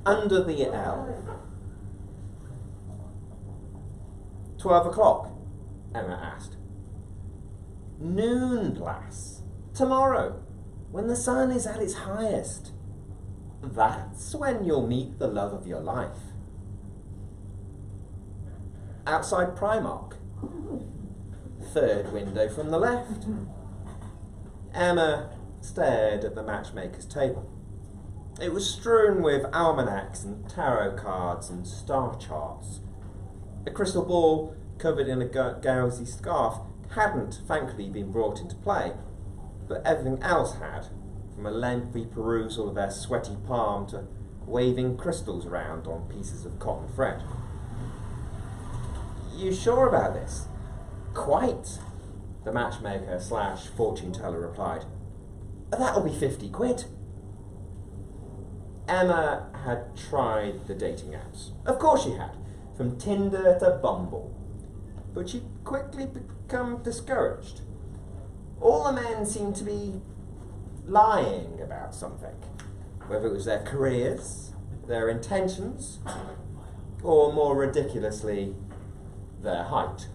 under the L. 12 o'clock, Emma asked. Noon, lass. Tomorrow, when the sun is at its highest. That's when you'll meet the love of your life. Outside Primark. Third window from the left. Emma stared at the matchmaker's table. It was strewn with almanacs and tarot cards and star charts. A crystal ball covered in a gauzy scarf hadn't, thankfully, been brought into play, but everything else had, from a lengthy perusal of their sweaty palm to waving crystals around on pieces of cotton thread. You sure about this? Quite, the matchmaker / fortune teller replied. That'll be 50 quid. Emma had tried the dating apps. Of course she had, from Tinder to Bumble. But she'd quickly become discouraged. All the men seemed to be lying about something, whether it was their careers, their intentions, or more ridiculously, their height.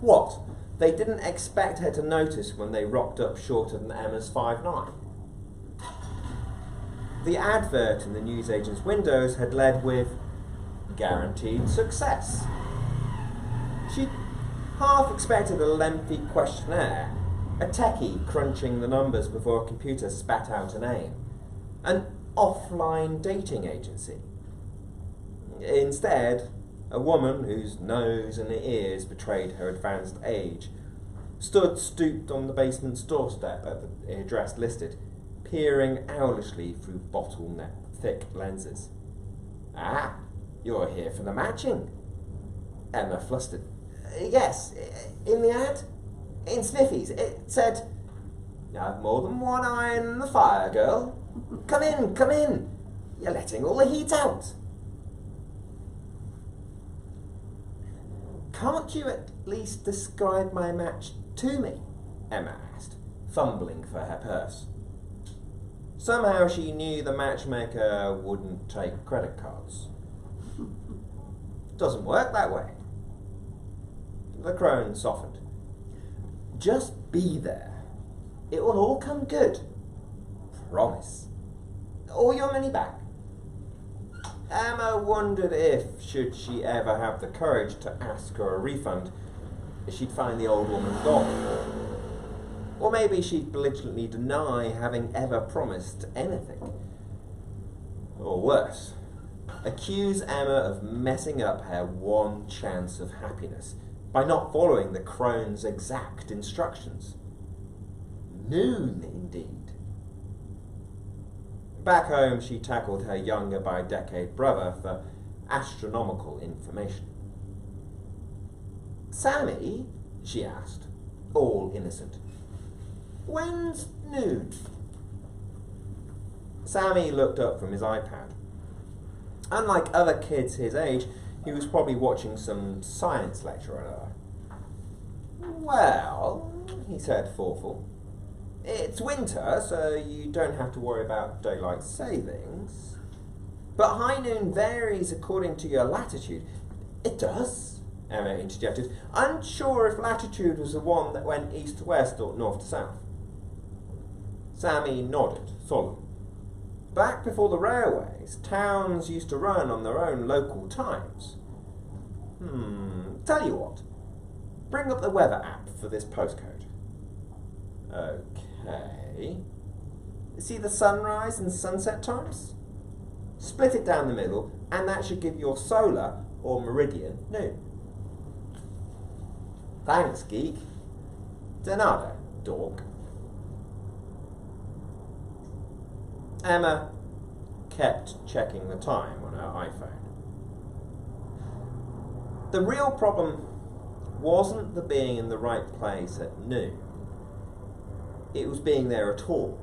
What? They didn't expect her to notice when they rocked up shorter than Emma's 5'9". The advert in the newsagent's windows had led with guaranteed success. She'd half expected a lengthy questionnaire, a techie crunching the numbers before a computer spat out a name, an offline dating agency. Instead, a woman whose nose and ears betrayed her advanced age stood stooped on the basement's doorstep at the address listed, peering owlishly through bottleneck-thick lenses. Ah, you're here for the matching. Emma flustered. Yes, in the ad? In Sniffy's. It said, you have more than one iron in the fire, girl. Come in, come in. You're letting all the heat out. Can't you at least describe my match to me? Emma asked, fumbling for her purse. Somehow she knew the matchmaker wouldn't take credit cards. Doesn't work that way. The crone softened. Just be there. It will all come good. Promise. All your money back. Emma wondered if, should she ever have the courage to ask her a refund, she'd find the old woman gone. Or maybe she'd belligerently deny having ever promised anything. Or worse, accuse Emma of messing up her one chance of happiness by not following the crone's exact instructions. Noon, indeed. Back home, she tackled her younger by a decade brother for astronomical information. Sammy, she asked, all innocent, when's noon? Sammy looked up from his iPad. Unlike other kids his age, he was probably watching some science lecture or another. Well, he said, thoughtful, it's winter, so you don't have to worry about daylight savings. But high noon varies according to your latitude. It does, Emma interjected, unsure if latitude was the one that went east to west or north to south. Sammy nodded, solemn. Back before the railways, towns used to run on their own local times. Tell you what, bring up the weather app for this postcode. Okay. See the sunrise and sunset times? Split it down the middle, and that should give your solar, or meridian, noon. Thanks, geek. Denado, dork. Emma kept checking the time on her iPhone. The real problem wasn't the being in the right place at noon. It was being there at all.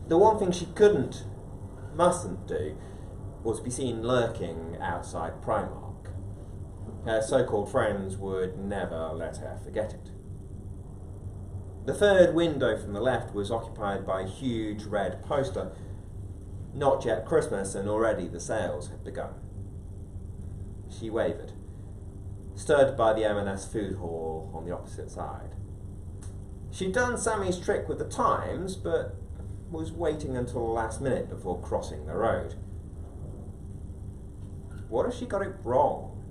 The one thing she mustn't do, was be seen lurking outside Primark. Her so-called friends would never let her forget it. The third window from the left was occupied by a huge red poster, Not yet Christmas, and already the sales had begun. She wavered, stood by the M&S food hall on the opposite side. She'd done Sammy's trick with the Times, but was waiting until the last minute before crossing the road. What if she got it wrong?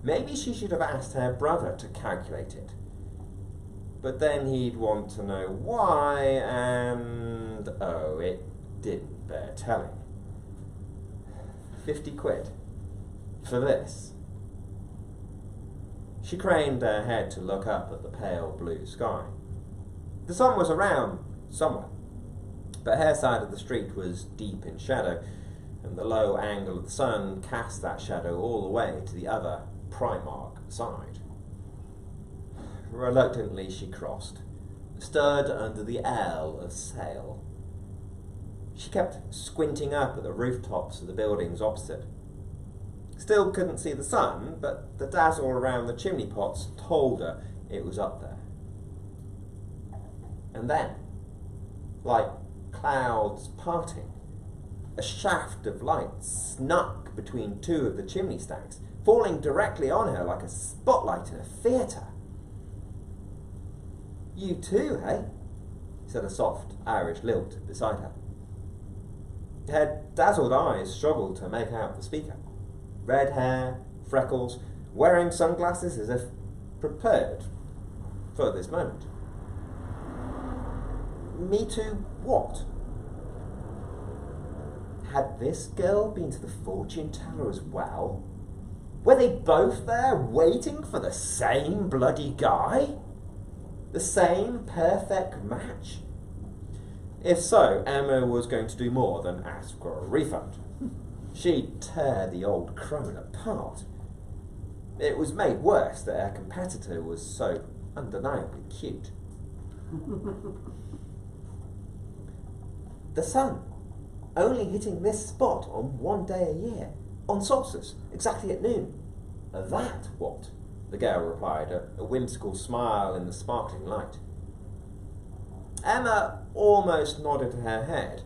Maybe she should have asked her brother to calculate it. But then he'd want to know why, and oh, it didn't bear telling. 50 quid. For this. She craned her head to look up at the pale blue sky. The sun was around somewhere, but her side of the street was deep in shadow, and the low angle of the sun cast that shadow all the way to the other Primark side. Reluctantly she crossed, stood under the L of sail. She kept squinting up at the rooftops of the buildings opposite. Still couldn't see the sun, but the dazzle around the chimney pots told her it was up there. And then, like clouds parting, a shaft of light snuck between two of the chimney stacks, falling directly on her like a spotlight in a theatre. "You too, hey?" said a soft Irish lilt beside her. Her dazzled eyes struggled to make out the speaker. Red hair, freckles, wearing sunglasses as if prepared for this moment. "Me too what?" Had this girl been to the fortune teller as well? Were they both there waiting for the same bloody guy? The same perfect match? If so, Emma was going to do more than ask for a refund. She'd tear the old crone apart. It was made worse that her competitor was so undeniably cute. The sun, only hitting this spot on one day a year, on solstice, exactly at noon. "That what?" the girl replied, a whimsical smile in the sparkling light. Emma almost nodded her head,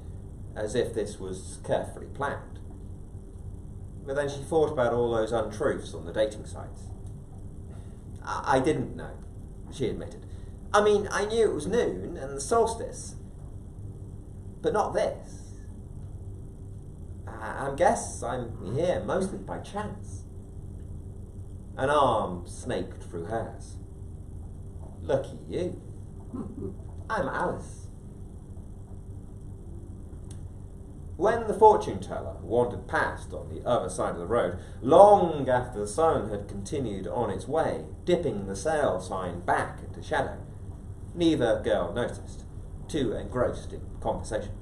as if this was carefully planned. But then she thought about all those untruths on the dating sites. I didn't know," she admitted. "I mean, I knew it was noon and the solstice, but not this. I guess I'm here mostly by chance." An arm snaked through hers. "Lucky you. I'm Alice." When the fortune teller wandered past on the other side of the road, long after the sun had continued on its way, dipping the sale sign back into shadow, neither girl noticed, too engrossed in conversation.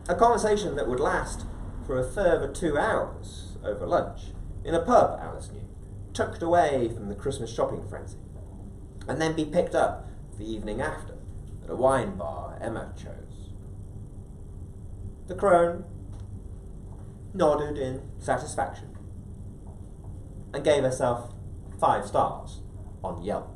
A conversation that would last for a further 2 hours over lunch, in a pub, Alice knew, tucked away from the Christmas shopping frenzy, and then be picked up the evening after at a wine bar Emma chose. The crone nodded in satisfaction and gave herself 5 stars on Yelp.